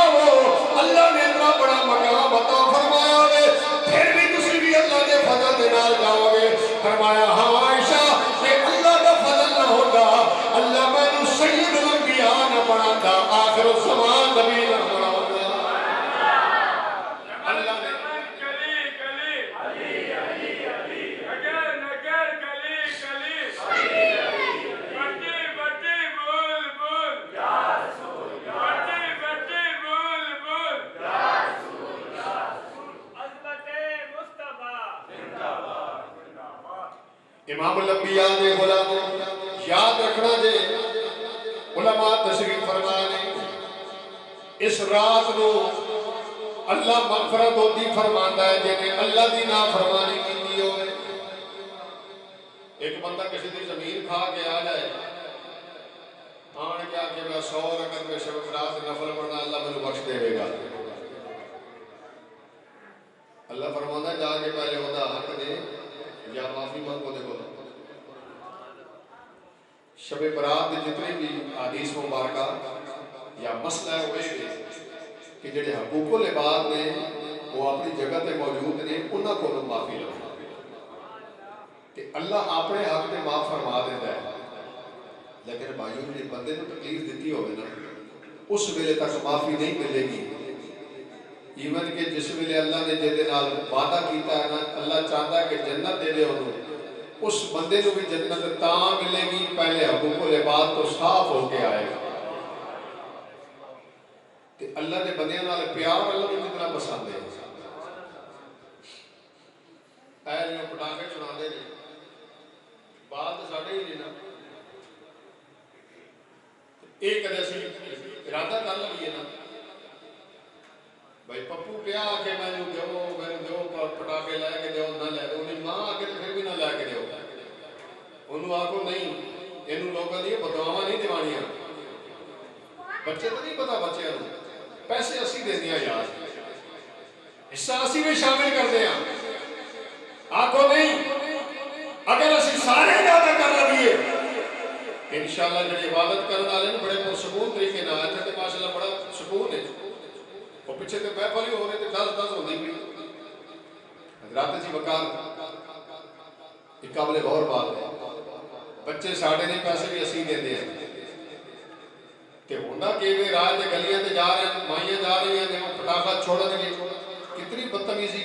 اللہ نے اتنا بڑا مقام عطا فرمایا ہے پھر بھی تسی بھی اللہ دے فضل دے نال جاؤ گے فرمایا ہاں عائشہ کہ اللہ دا فضل نہ ہوگا اللہ میں سید الانبیاء نہ بناتا آخر الزمان نبی نہ بناتا اللہ نے امام الانبیاء دے غلاموں یاد رکھنا جے علماء تشریف فرمانے اس رات نو اللہ مغفرت ہوتی فرماندا ہے جنہیں اللہ دی نافرمانی کیتی ہوئے ایک بندہ کسی دی زمین کھا کے آ جائے آن کیا کہ میں 100 رکعت میں شب رات نفل پڑھنا اللہ مجھے بخش دے گا اللہ فرماندا جا کے پہلے ہوتا حق دے یا معافی مانگ کو دیکھو شب برات میں جتنے بھی حدیث مبارکہ یا مسئلہ ہوئے کہ جڑے حقوق العباد نے وہ اپنی جگہ تے موجود نے انہاں کو معافی لگا کہ اللہ اپنے حق تے معاف فرما دیتا ہے لیکن بھائیوں نے بندے کو تکلیف دیتی ہوگی نا اس ویلے تک معافی نہیں ملے گی ایون کہ جس ویلے اللہ نے جے دے نال وعدہ کیتا ہے نا اللہ چاہتا ہے کہ جنت دے دے انہوں اس بندے کو بھی جنت تاں ملے گی پہلے حقوق العباد تو صاف ہو کے آئے گا کہ اللہ نے بندیاں نال پیار اللہ کو کتنا پسند ہے اے جو پٹاخے چھڑا دے بات ساڑھے ہی لینا ایک کدھے سی ارادہ کر لگیے نا بھائی پپو پیا آکے میں نے دیو پٹاخے لے کے دیو نہ لے دو انہیں ماں آکے تو پھر بھی نہ لے کے دیو انہوں آکو نہیں انہوں لوگا دیئے بدعاواں نہیں دیوانیاں بچے تو نہیں پتا بچے انہوں پیسے اسی دے دیا یار حصہ اسی میں شامل کر دیا آکو نہیں اگر اسی سارے زیادہ کر لگیے انشاءاللہ جب عبادت کرنا لیں بڑے پرسکون طریقے نہ آئے تھے ماشاءاللہ بڑا سکون ہے وہ پیچھے تے محفل ہی ہو رہے تھے 10 ہونے بھی حضرات جی وقار ایک قابل غور بات ہے بچے ساڑھے نے پیسے بھی اسی دیتے ہیں کہ ہونا کہ وہ راہ دے گلیاں تے جا رہے ہیں مائیاں جا رہی ہیں وہ پٹاخہ چھوڑ دیں کتنی بدتمیزی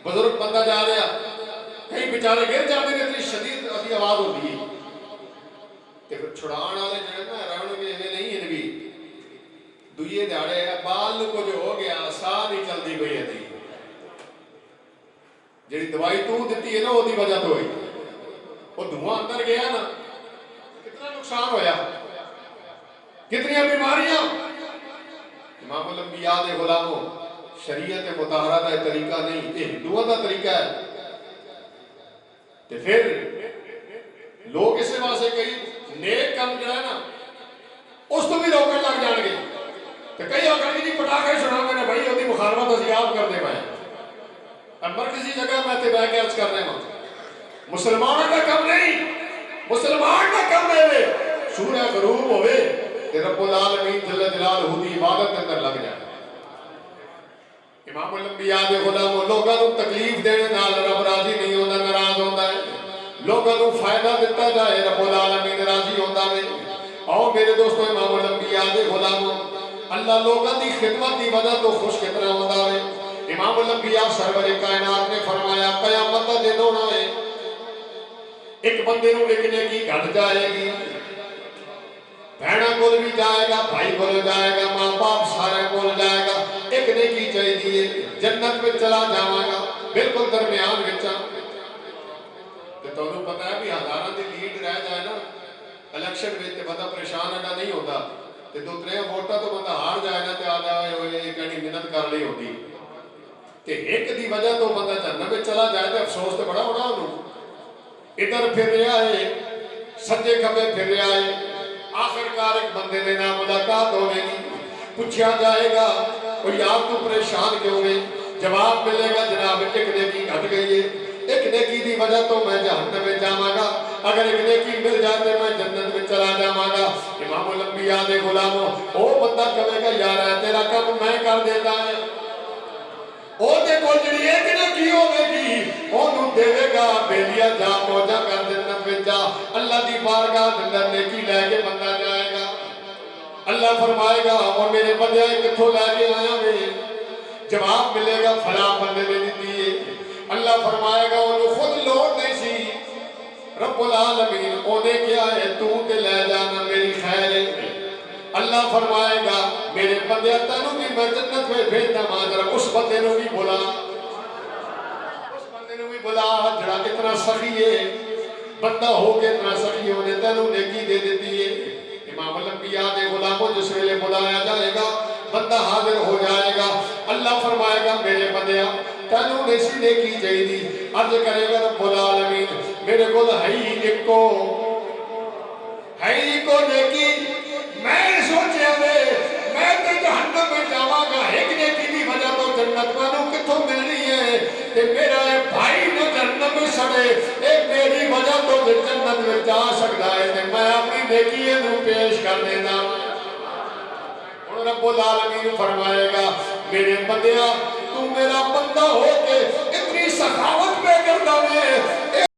بزرگ بندہ جا رہا کہیں بیچارے گر جاتے ہیں اتنی شدید ابھی آواز ہوتی ہے کہ پھر چھڑان والے جو ہے نا رہنے کے ہمیں نہیں ہیں بھی دوئے دھاڑے بال کو جو ہو گیا ساہ نہیں چل دی گئی ہے جیڑی دوائی تو دیتی ہے نا وہ دی وجہ تو ہوئی وہ دھواں اندر گیا نا کتنا نقصان ہویا کتنی بیماریاں امام الانبیاء دے غلاموں شریعت مطہرہ دا طریقہ نہیں یہ ہندوؤں دا طریقہ ہے تے پھر لوگ اسے واسے کئی نیک کام جو ہے نا اس تو بھی روکن لگ جان گے تو کئی آکر کی پٹاخے چھڑا میں نے بھائی ہوتی مخالفت ازیاب کر دے پائے اب مرکزی جگہ میں تے بیک عرض کر رہے ہیں مسلمانوں کا کم نہیں مسلمان کا کم ہے سورہ غروب ہوئے کہ رب العالمین جل جلالہ دی عبادت اندر لگ جائے امام الانبیاء دے غلاموں لوگوں کو تکلیف دینے نال رب راضی نہیں ہوتا ناراض ہوتا ہے لوگوں کو فائدہ دیتا جائے رب العالمین راضی ہوتا ہے اور میرے دوستو امام الانبیاء دے غلاموں اللہ لوگوں کی خدمت کی وجہ تو خوش کتنا ہوتا ہے امام الانبیاء سرور کائنات نے فرمایا قیامت کا دن ہونا ہے ایک بندے نو ایک نیکی گھٹ جائے گی بہنا کول بھی جائے گا بھائی کول جائے گا ماں باپ سارے کول جائے گا ایک نیکی چاہیے جنت میں چلا جاواں گا بالکل درمیان وچ تے تانوں پتہ ہے بھی ہزاراں دی لیڈ رہ جائے نا الیکشن وچ تے بندہ پریشان اڈا نہیں ہوتا تے دو ترے ووٹاں تو بندہ ہار جائے نا تے آ جائے ہوئے کہنی محنت کر لی ہوتی تے ایک دی وجہ تو بندہ جہنم میں چلا جائے تے افسوس تے بڑا ہونا انہوں ادھر پھر رہا ہے سجے کھبے پھر رہا ہے آخرکار ایک بندے نے نام ملاقات ہونے کی پوچھا جائے گا وہ یار تو پریشان کیوں گئے جواب ملے گا جناب ایک نیکی گھٹ گئی ہے ایک نیکی دی وجہ تو میں جہنم میں جاواں گا اگر ایک نیکی مل جاتے میں جنت میں چلا جاواں گا امام الانبیاء دے غلاموں او بندہ کہے گا یار ہے تیرا کام میں کر دیتا ہے او دے کول جڑی ایک نیکی ہوے گی اونوں دے گا بیلیا جا پہنچا کر جنت میں جا اللہ دی بارگاہ دے اندر نیکی لے کے بندہ جائے گا اللہ فرمائے گا اور میرے بندے کتھوں لے کے آیا میں جواب ملے گا فلاں بندے نے دیتی ہے اللہ فرمائے گا انہوں خود لوڑ نہیں سی رب العالمین انہیں کیا ہے تو تے لے جانا میری خیر ہے اللہ فرمائے گا میرے بندے تینوں بھی میں جنت میں بھیجنا ماجرا اس بندے نو بھی بلا جڑا اتنا سخی ہے بندہ ہو کے اتنا سخی ہونے تینوں نیکی دے دیتی ہے امام الانبیاء دے غلاموں جس ویلے بلایا جائے گا بندہ حاضر ہو جائے گا اللہ فرمائے گا میرے بندیا تینوں نیسی نیکی چاہیے عرض کرے گا رب العالمین میرے کو ہے کو نیکی میں سوچے دے میں تے جہنم میں جاواں گا ایک نیکی دی وجہ تو جنت مانوں کتھوں ملنی ہے تے میرا بھائی نو جہنم میں سڑے اے میری وجہ تو جنت میں جا سکتا ہے تے میں اپنی نیکی نو پیش کر دینا اور رب العالمین فرمائے گا میرے بندیا تو میرا بندہ ہو کے اتنی سخاوت پہ کرتا ہے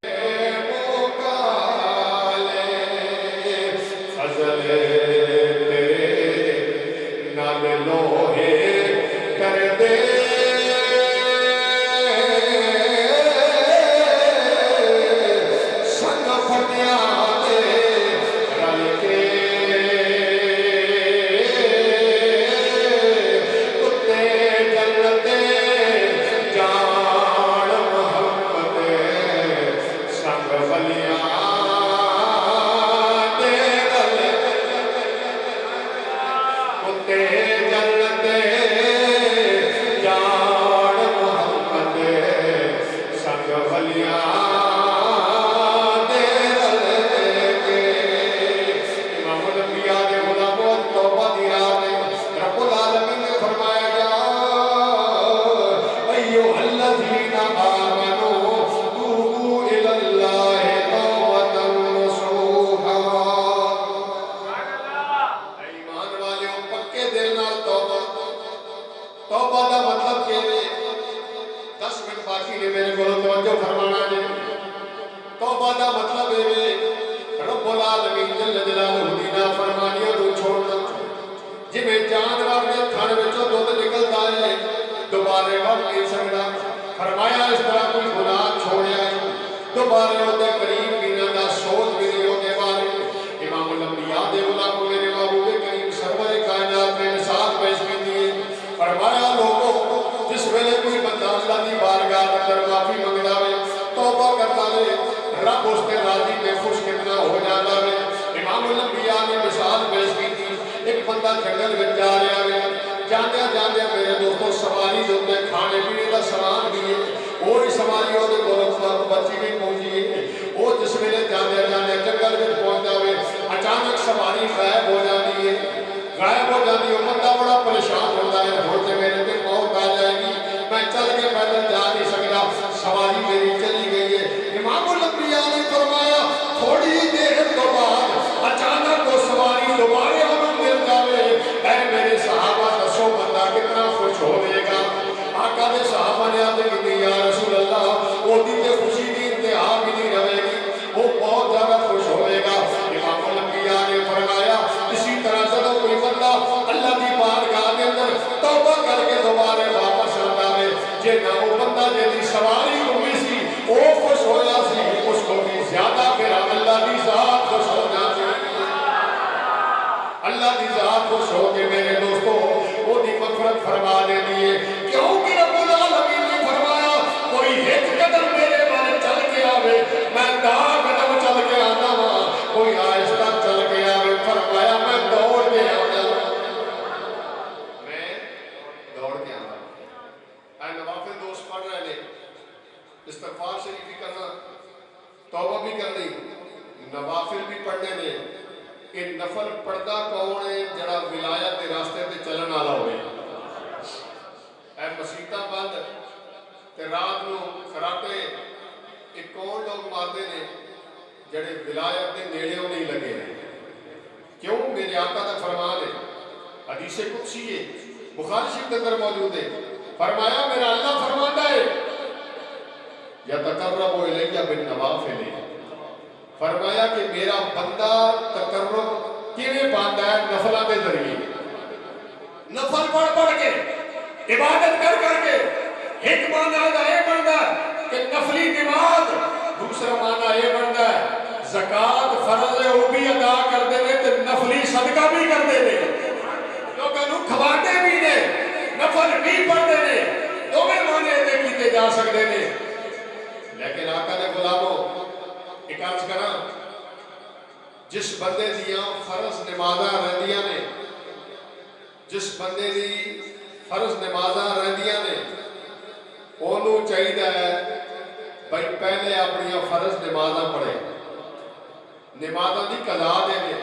نہیں، نوافل بھی پڑھنے نے۔ کہ نفل پڑھدا کون ہے؟ جڑا ولایت کے راستے تے چلن والا ہوئے۔ اے مسیتاں بند تے رات نو خراٹے ایک کون لوگ مارتے نے جڑے ولایت کے نیڑےوں نہیں لگے ہیں۔ کیوں؟ میرے آقا کا فرمان ہے، حدیث قدسی ہے، بخاری شریف کے اندر موجود ہے، فرمایا میرا اللہ فرماتا ہے یتقرب الیہ بالنوافل، فرمایا کہ میرا بندہ تقرب کیویں پاندا ہے؟ نفلاں دے ذریعے، نفل پڑھ پڑھ کے، عبادت کر کر کے۔ ایک معنی دا یہ بندا کہ نفلی نماز، دوسرا معنی یہ بندا ہے زکات فرض ہے وہ بھی ادا کرتے ہیں تے نفلی صدقہ بھی کرتے ہیں، لوگوں کو کھواتے بھی نے، نفل بھی پڑھتے ہیں، دونوں معنی دے کیتے جا سکتے ہیں۔ لیکن آقا نے غلاموں ایک عرض کراں، جس بندے دیاں فرض نمازاں رہندیاں نے، جس بندے دی فرض نمازاں رہندیاں نے، انہوں چاہیے ہے بھائی پہلے اپنی فرض نمازاں پڑھے، نمازاں دی قضا دے دے۔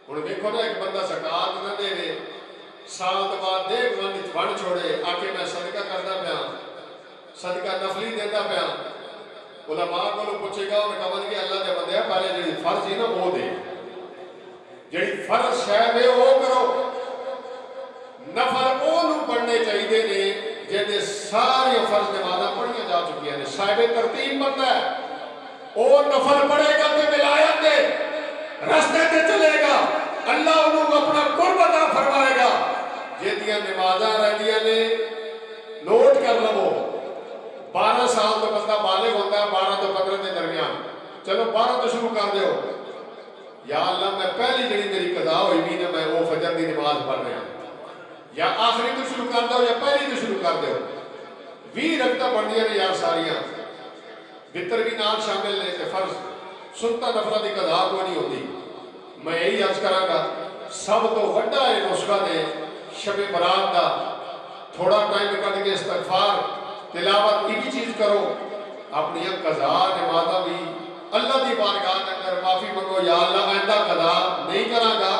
ہن دیکھو نا ایک بندہ زکات نہ دے دے، سال بعد دے ون چھوڑے، آ کے میں صدقہ کردا پیا، صدقہ نفلی دینا پیا، علماء کو پوچھے گا انہیں کہا کہ اللہ دے بندے پہلے جڑی فرض ہی نا وہ دے، جڑی فرض شاید ہے وہ کرو، نفل وہ پڑھنے چاہیے نے جہاں ساری فرض نمازاں پڑھیاں جا چکی ہیں۔ صاحب ترتیب بندہ ہے، وہ نفل پڑھے گا تو ولایت دے راستے تے چلے گا، اللہ انہوں اپنا قرب عطا فرمائے گا۔ جہاں نمازاں رہندیاں نے نوٹ کر لو، 12 سال تو بندہ بالغ ہوتا ہے، 12 تو 15 کے درمیان، چلو 12 تو شروع کر دیو، یا اللہ میں پہلی جڑی میری قضا ہوئی بھی نا میں وہ فجر دی نماز پڑھ رہا ہوں، یا آخری تو شروع کر دو یا پہلی تو شروع کر دو، 20 رکعتاں پڑھنیاں نے یار ساریاں، وتر بھی نال شامل نے تے فرض سنتا نفلہ دی قضا کوئی نہیں ہوتی۔ میں یہی عرض کراں گا سب تو وڈا ہے نسخہ نے شب برات دا، تھوڑا ٹائم کٹ کے استغفار تلاوت کی بھی چیز کرو، اپنی قضا نمازاں بھی اللہ دی بارگاہ کے اندر معافی منگو، یا اللہ آئندہ قضا نہیں کراں گا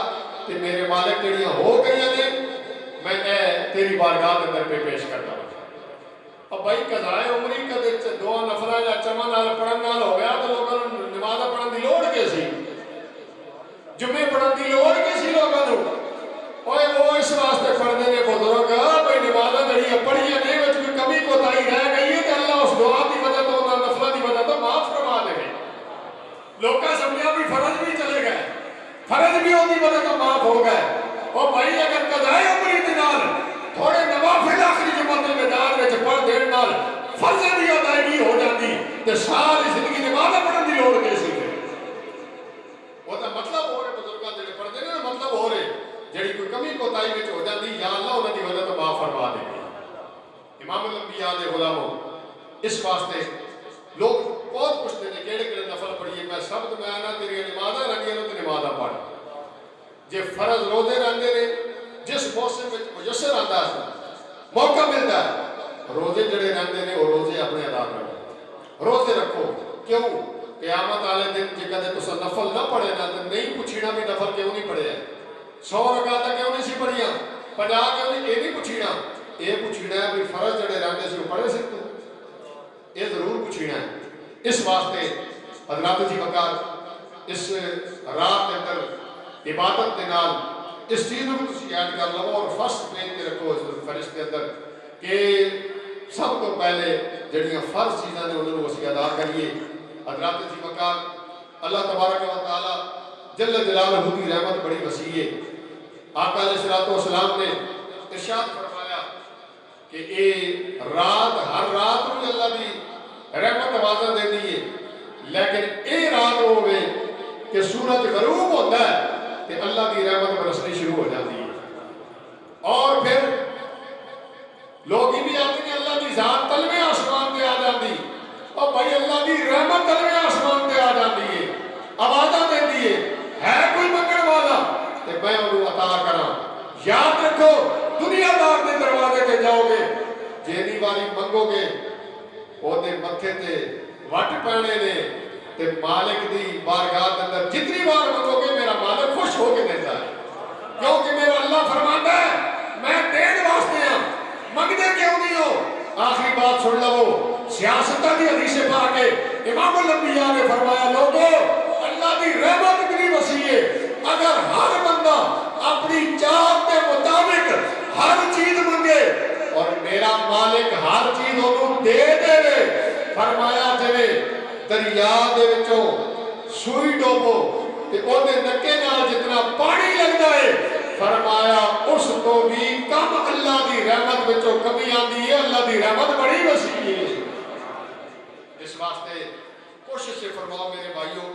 تے میرے مالک جڑیاں ہو گئیاں نے میں تیری بارگاہ کے اندر پہ پیش کرتا ہوں۔ اب بھائی قضائے عمری کدے دو نفلاں یا چمن نال پڑھن نال ہو گیا تو لوگوں نماز پڑھن دی لوڑ کی سی؟ جمعے پڑھن دی لوڑ کی سی لوگوں کو؟ اوے وہ اس واسطے پڑھتے ہیں بزرگ بھائی نمازاں جڑیاں پڑھیاں نے وچ کوئی کمی کوتاہی رہ گئی ہے تے اللہ اس دعا دی وجہ تو انہاں نفلاں دی وجہ تو معاف فرما دے۔ لوکاں سمجھیا بھی فرض بھی چلے گئے، فرض بھی ان دی وجہ تو معاف ہو گئے۔ او بھائی اگر قضائے عمری دے نال تھوڑے نوافل آخری جمعہ کے میدان وچ پڑھ دین نال فرض دی ادائیگی ہو جاتی تے ساری زندگی نماز پڑھن دی لوڑ کی سی؟ وہ دا مطلب ہو رہے بزرگاں جڑے پڑھدے نے مطلب ہو رہے جڑی کوئی کمی کوتاہی وچ ہو جاتی یا اللہ انہاں دی وجہ تو معاف فرما دے۔ امام الانبیاء دے غلاموں اس واسطے لوگ بہت پوچھتے ہیں کہڑے کہڑے نفل پڑھیے، میں سب تو میں نہ تیری نمازاں رہندیاں تے نمازاں پڑھ، جے فرض روزے رہندے نے جس موسم وچ میسر آندا ہے موقع ملتا ہے، روزے جڑے رہندے نے وہ روزے اپنے ادا کرو، روزے رکھو۔ کیوں؟ قیامت والے دن جے کدے تساں نفل نہ پڑھے نا تے نہیں پوچھنا بھی نفل کیوں نہیں پڑھے ہے، 100 رکعتاں کیوں نہیں سی پڑھیاں، 50 کیوں نہیں، یہ نہیں پوچھنا، یہ پوچھنا ہے بھی فرض جڑے رہندے سی وہ پڑھے سی تو، یہ ضرور پوچھنا ہے۔ اس واسطے حضرات جی وقار اس رات کے اندر عبادت کے نال اس چیز کو تسی یاد کر لو اور فرسٹ پیج تے رکھو اس فرشت کے اندر کہ سب تو پہلے جڑیاں فرض چیزاں نے انہوں اسی ادا کریے۔ حضرات جی وقار اللہ تبارک و تعالی جل جلالہ کی رحمت بڑی وسیع ہے۔ آقا علیہ الصلوۃ والسلام نے ارشاد فرمایا کہ اے رات ہر رات کو اللہ دی رحمت آوازاں دے دیئے، لیکن اے رات ہوئے کہ سورج غروب ہوتا ہے کہ اللہ کی رحمت برسنی شروع ہو جاتی ہے، اور پھر لوگ بھی آتے ہیں اللہ کی ذات تلوے آسمان پہ آ جاتی، اور بھائی اللہ کی رحمت تلوے آسمان پہ آ جاتی ہے، آوازاں دے دیئے ہے کوئی منگن والا کہ میں انہوں عطا کرا۔ یاد رکھو دنیا دار دے دروازے تے جاؤ گے جیدی باری منگو گے وہ دے مکھے تے وٹ پہنے نے تے مالک دی بارگاہ کے اندر جتنی بار منگو گے میرا مالک خوش ہو کے دیتا ہے، کیونکہ میرا اللہ فرماتا ہے میں دین واسطے ہوں، منگنے کیوں نہیں ہو؟ آخری بات سن لو، سیاستہ دی حدیث پاک ہے، امام الانبیاء نے فرمایا لوگو اللہ دی رحمت اتنی وسیع ہے، اگر ہر بندہ اپنی چاہت کے مطابق ہر چیز منگے اور میرا مالک ہر چیز انہوں دے دے دے، فرمایا جوے دریا دے وچوں سوئی ڈوبو تے او دے نکے نال جتنا پانی لگتا ہے، فرمایا اس تو بھی کم اللہ دی رحمت وچوں کمی آندی ہے، اللہ دی رحمت بڑی وسیع ہے۔ اس واسطے کوشش سے فرماؤ میرے بھائیوں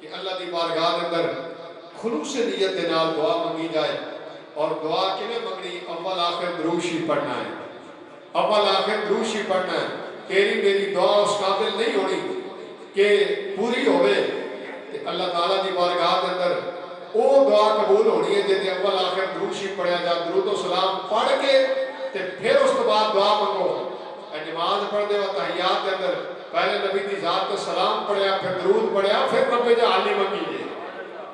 کہ اللہ دی بارگاہ کے اندر خلوص نیت دے نال دعا منگی جائے، اور دعا کنے منگنی؟ اول آخر درود شریف پڑھنا ہے، اول آخر درود شریف پڑھنا ہے۔ تیری میری دعا اس قابل نہیں ہونی کہ پوری ہوئے کہ اللہ تعالیٰ دی بارگاہ کے اندر وہ دعا قبول ہونی ہے جیسے اول آخر درود شریف پڑھیا جا، درود و سلام پڑھ کے تے پھر اس کے بعد دعا منگو۔ نماز پڑھ دے و تحیات کے اندر پہلے نبی دی ذات تے سلام پڑھیا، پھر درود پڑھیا، پھر رب جعلی منگی جائے۔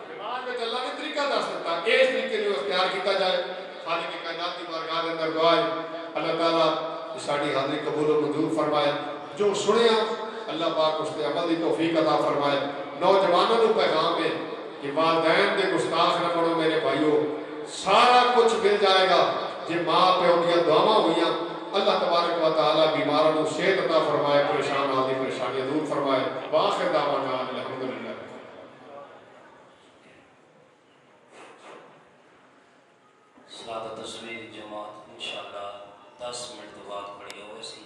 نماز میں اللہ نے طریقہ دس دیتا، اس طریقے جو اختیار کیتا جائے، خالق کائنات کی بارگاہ کے اندر دعا ہے۔ اللہ تعالیٰ ساری حاضری قبول و منظور فرمائے، جو سنیا اللہ پاک اس نے عمل دی توفیق عطا فرمائے۔ نوجوانوں کو پیغام ہے کہ والدین دے گستاخ نہ بنو میرے بھائیو، سارا کچھ مل جائے گا جے ماں پیو دیا دعاواں ہوئیاں۔ اللہ تبارک و تعالیٰ بیماروں کو صحت عطا فرمائے، پریشان آدھی پریشانیاں دور فرمائے۔ وآخر دعوانا الحمدللہ۔ صلاۃ تصویر جماعت انشاءاللہ 10 منٹ تو بعد پڑھی ہوئے سی،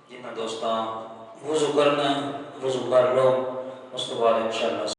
جنہاں دوستاں وضو کرنا وضو کر لو، اس کے بعد انشاءاللہ